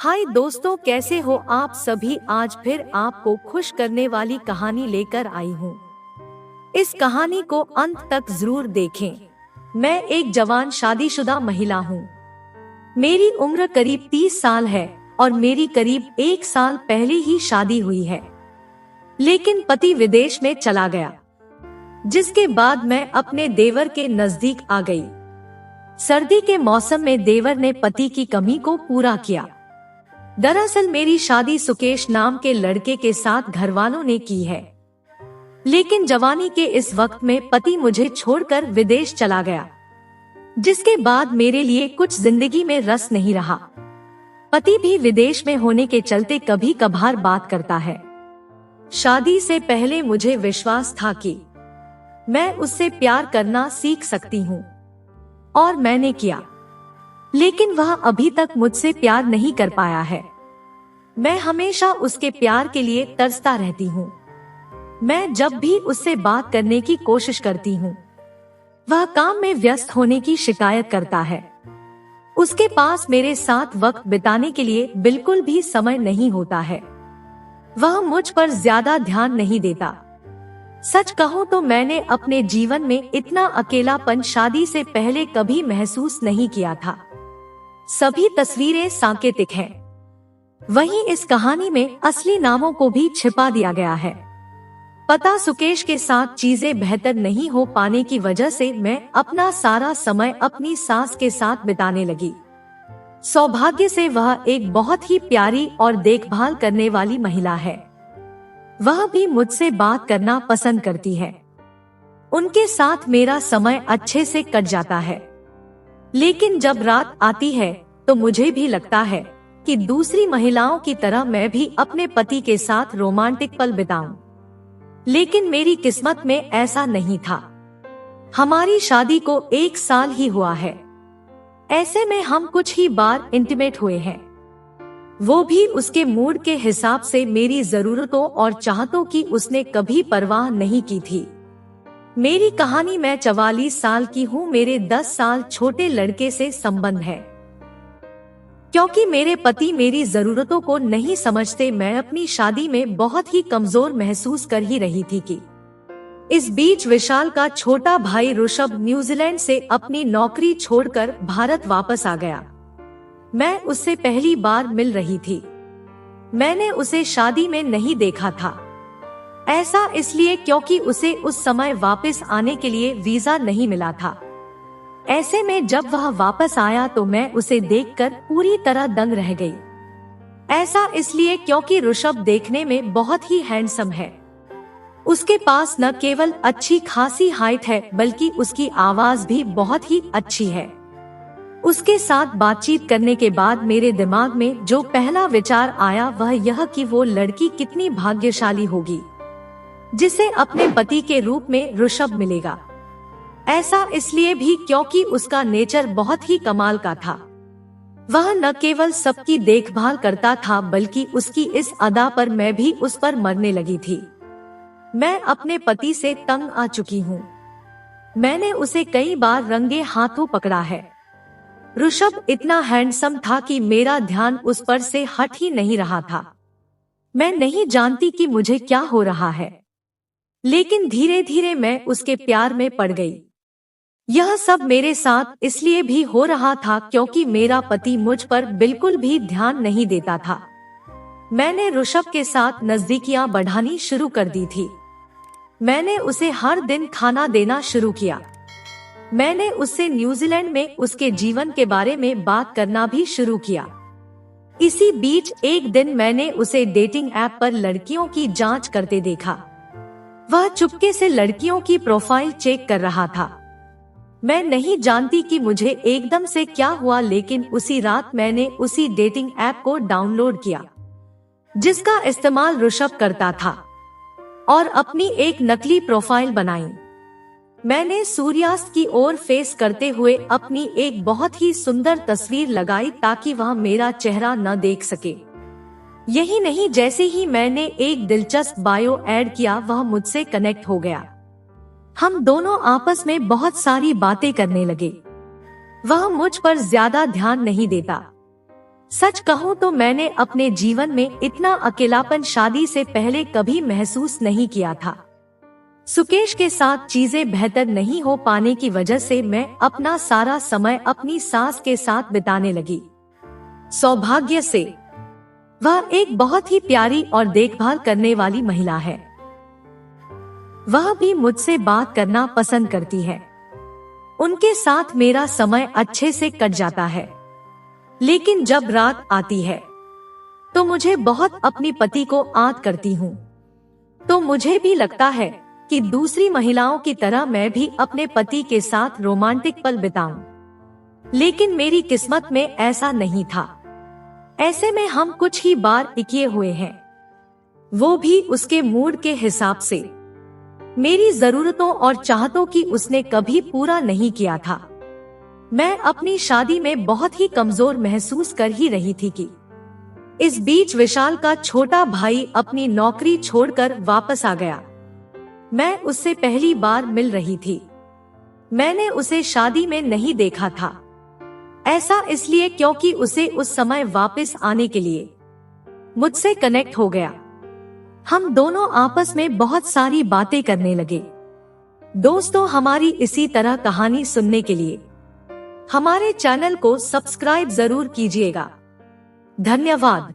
हाय दोस्तों, कैसे हो आप सभी। आज फिर आपको खुश करने वाली कहानी लेकर आई हूँ। इस कहानी को अंत तक जरूर देखें। मैं एक जवान शादीशुदा महिला हूँ। मेरी उम्र करीब 30 साल है और मेरी करीब 1 साल पहले ही शादी हुई है। लेकिन पति विदेश में चला गया, जिसके बाद मैं अपने देवर के नजदीक आ गई। सर्दी के मौसम में देवर ने पति की कमी को पूरा किया। दरअसल मेरी शादी सुकेश नाम के लड़के के साथ घरवालों ने की है, लेकिन जवानी के इस वक्त में पति मुझे छोड़कर विदेश चला गया, जिसके बाद मेरे लिए कुछ जिंदगी में रस नहीं रहा। पति भी विदेश में होने के चलते कभी कभार बात करता है। शादी से पहले मुझे विश्वास था कि मैं उससे प्यार करना सीख सकती हूँ, और मैंने किया, लेकिन वह अभी तक मुझसे प्यार नहीं कर पाया है। मैं हमेशा उसके प्यार के लिए तरसता रहती हूँ। मैं जब भी उससे बात करने की कोशिश करती हूँ, वह काम में व्यस्त होने की शिकायत करता है। उसके पास मेरे साथ वक्त बिताने के लिए बिल्कुल भी समय नहीं होता है। वह मुझ पर ज्यादा ध्यान नहीं देता। सच कहूँ तो मैंने अपने जीवन में इतना अकेलापन शादी से पहले कभी महसूस नहीं किया था। सभी तस्वीरें सांकेतिक हैं। वहीं इस कहानी में असली नामों को भी छिपा दिया गया है। पता सुकेश के साथ चीजें बेहतर नहीं हो पाने की वजह से मैं अपना सारा समय अपनी सास के साथ बिताने लगी। सौभाग्य से वह एक बहुत ही प्यारी और देखभाल करने वाली महिला है। वह भी मुझसे बात करना पसंद करती है। उनके साथ मेरा समय अच्छे से कट जाता है। लेकिन जब रात आती है तो मुझे भी लगता है कि दूसरी महिलाओं की तरह मैं भी अपने पति के साथ रोमांटिक पल बिताऊं। लेकिन मेरी किस्मत में ऐसा नहीं था। हमारी शादी को 1 साल ही हुआ है। ऐसे में हम कुछ ही बार इंटीमेट हुए हैं, वो भी उसके मूड के हिसाब से। मेरी जरूरतों और चाहतों की उसने कभी परवाह नहीं की थी। मेरी कहानी, मैं 44 साल की हूँ। मेरे 10 साल छोटे लड़के से संबंध है। क्योंकि मेरे पति मेरी जरूरतों को नहीं समझते, मैं अपनी शादी में बहुत ही कमजोर महसूस कर ही रही थी कि इस बीच विशाल का छोटा भाई ऋषभ न्यूजीलैंड से अपनी नौकरी छोड़कर भारत वापस आ गया। मैं उससे पहली बार मिल रही थी। मैंने उसे शादी में नहीं देखा था। ऐसा इसलिए क्योंकि उसे उस समय वापस आने के लिए वीजा नहीं मिला था। ऐसे में जब वह वापस आया तो मैं उसे देखकर पूरी तरह दंग रह गई। ऐसा इसलिए क्योंकि ऋषभ देखने में बहुत ही हैंडसम है। उसके पास न केवल अच्छी खासी हाइट है, बल्कि उसकी आवाज भी बहुत ही अच्छी है। उसके साथ बातचीत करने के बाद मेरे दिमाग में जो पहला विचार आया वह यह कि वो लड़की कितनी भाग्यशाली होगी जिसे अपने पति के रूप में ऋषभ मिलेगा। ऐसा इसलिए भी क्योंकि उसका नेचर बहुत ही कमाल का था। वह न केवल सबकी देखभाल करता था, बल्कि उसकी इस अदा पर मैं भी उस पर मरने लगी थी। मैं अपने पति से तंग आ चुकी हूँ। मैंने उसे कई बार रंगे हाथों पकड़ा है। ऋषभ इतना हैंडसम था कि मेरा ध्यान उस पर से हट ही नहीं रहा था। मैं नहीं जानती कि मुझे क्या हो रहा है, लेकिन धीरे धीरे मैं उसके प्यार में पड़ गई। यह सब मेरे साथ इसलिए भी हो रहा था क्योंकि मेरा पति मुझ पर बिल्कुल भी ध्यान नहीं देता था। मैंने ऋषभ के साथ नजदीकियां बढ़ानी शुरू कर दी थी। मैंने उसे हर दिन खाना देना शुरू किया। मैंने उससे न्यूजीलैंड में उसके जीवन के बारे में बात करना भी शुरू किया। इसी बीच एक दिन मैंने उसे डेटिंग ऐप पर लड़कियों की जांच करते देखा। वह चुपके से लड़कियों की प्रोफाइल चेक कर रहा था। मैं नहीं जानती कि मुझे एकदम से क्या हुआ, लेकिन उसी रात मैंने उसी डेटिंग ऐप को डाउनलोड किया जिसका इस्तेमाल ऋषभ करता था, और अपनी एक नकली प्रोफाइल बनाई। मैंने सूर्यास्त की ओर फेस करते हुए अपनी एक बहुत ही सुंदर तस्वीर लगाई ताकि वह मेरा चेहरा न देख सके। यही नहीं, जैसे ही मैंने एक दिलचस्प बायो ऐड किया, वह मुझसे कनेक्ट हो गया। हम दोनों आपस में बहुत सारी बातें करने लगे। वह मुझ पर ज्यादा ध्यान नहीं देता। सच कहूँ तो मैंने अपने जीवन में इतना अकेलापन शादी से पहले कभी महसूस नहीं किया था। सुकेश के साथ चीजें बेहतर नहीं हो पाने की वजह से मैं अपना सारा समय अपनी सास के साथ बिताने लगी। सौभाग्य से वह एक बहुत ही प्यारी और देखभाल करने वाली महिला है। वह भी मुझसे बात करना पसंद करती है। उनके साथ मेरा समय अच्छे से कट जाता है। लेकिन जब रात आती है तो मुझे बहुत अपनी पति को याद करती हूँ। तो मुझे भी लगता है कि दूसरी महिलाओं की तरह मैं भी अपने पति के साथ रोमांटिक पल बिताऊं। लेकिन मेरी किस्मत में ऐसा नहीं था। ऐसे में हम कुछ ही बार टिके हुए हैं, वो भी उसके मूड के हिसाब से। मेरी जरूरतों और चाहतों की उसने कभी पूरा नहीं किया था। मैं अपनी शादी में बहुत ही कमजोर महसूस कर ही रही थी कि इस बीच विशाल का छोटा भाई अपनी नौकरी छोड़कर वापस आ गया। मैं उससे पहली बार मिल रही थी। मैंने उसे शादी में नहीं देखा था। ऐसा इसलिए क्योंकि उसे उस समय वापस आने के लिए मुझसे कनेक्ट हो गया। हम दोनों आपस में बहुत सारी बातें करने लगे। दोस्तों, हमारी इसी तरह कहानी सुनने के लिए हमारे चैनल को सब्सक्राइब जरूर कीजिएगा। धन्यवाद।